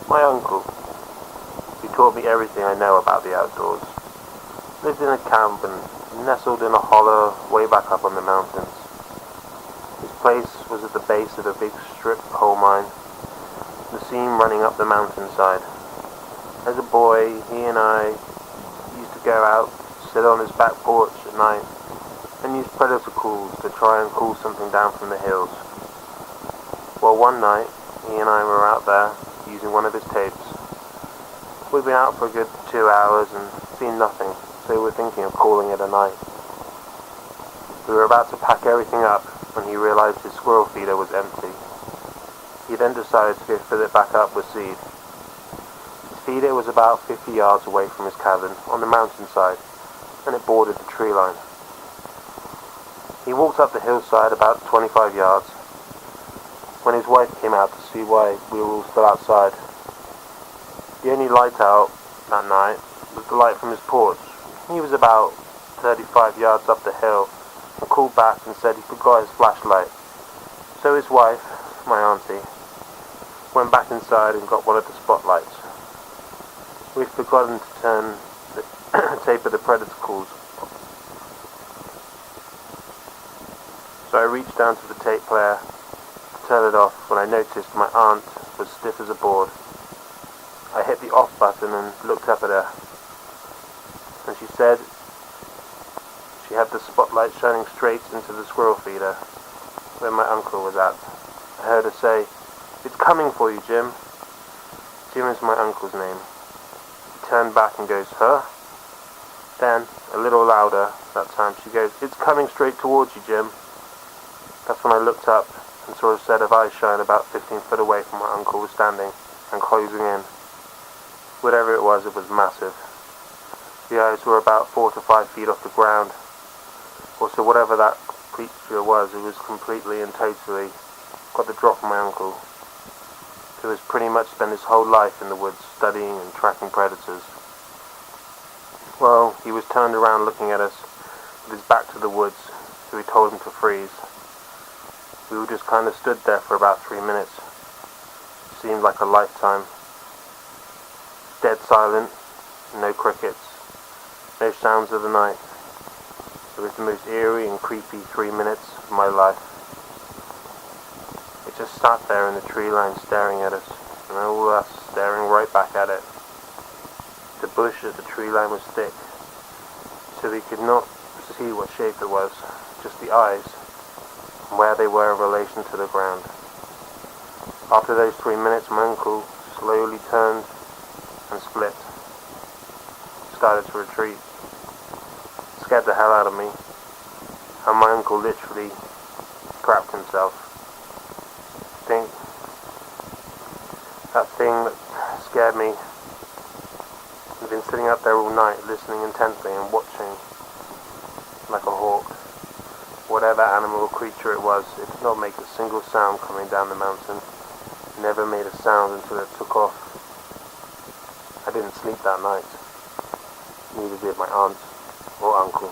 My uncle, who taught me everything I know about the outdoors, lived in a camp and nestled in a hollow way back up on the mountains. His place was at the base of a big strip coal mine, the seam running up the mountainside. As a boy, he and I used to go out, sit on his back porch at night, and use predator calls to try and call something down from the hills. Well, one night, he and I were out there, using one of his tapes. We'd been out for a good 2 hours and seen nothing, so we were thinking of calling it a night. We were about to pack everything up when he realized his squirrel feeder was empty. He then decided to go fill it back up with seed. His feeder was about 50 yards away from his cabin on the mountainside, and it bordered the tree line. He walked up the hillside about 25 yards, when his wife came out to see why we were all still outside. The only light out that night was the light from his porch. He was about 35 yards up the hill and called back and said he forgot his flashlight. So his wife, my auntie, went back inside and got one of the spotlights. We'd forgotten to turn the tape of the predator calls. So I reached down to the tape player to turn it off when I noticed my aunt was stiff as a board. I hit the off button and looked up at her, and she said she had the spotlight shining straight into the squirrel feeder where my uncle was at. I heard her say, "It's coming for you, Jim." Jim is my uncle's name. He turned back and goes, "Huh?" Then, a little louder that time, she goes, "It's coming straight towards you, Jim." That's when I looked up and saw a set of eyes shine about 15 foot away from where Uncle was standing and closing in. Whatever it was massive. The eyes were about 4 to 5 feet off the ground. Also, whatever that creature was, it was completely and totally got the drop on my uncle, who has pretty much spent his whole life in the woods studying and tracking predators. Well, he was turned around looking at us with his back to the woods, so we told him to freeze. We were just kind of stood there for about 3 minutes. It seemed like a lifetime. Dead silent, no crickets, no sounds of the night. It was the most eerie and creepy 3 minutes of my life. It just sat there in the tree line staring at us, and all of us staring right back at it. The bush at the tree line was thick, so we could not see what shape it was, just the eyes, and where they were in relation to the ground. After those 3 minutes, my uncle slowly turned and split. Started to retreat. Scared the hell out of me, and my uncle literally crapped himself. I think that thing that scared me, I've been sitting up there all night listening intently and watching like a hawk. Whatever animal or creature it was, it did not make a single sound coming down the mountain. It never made a sound until it took off. I didn't sleep that night. Neither did my aunt or uncle.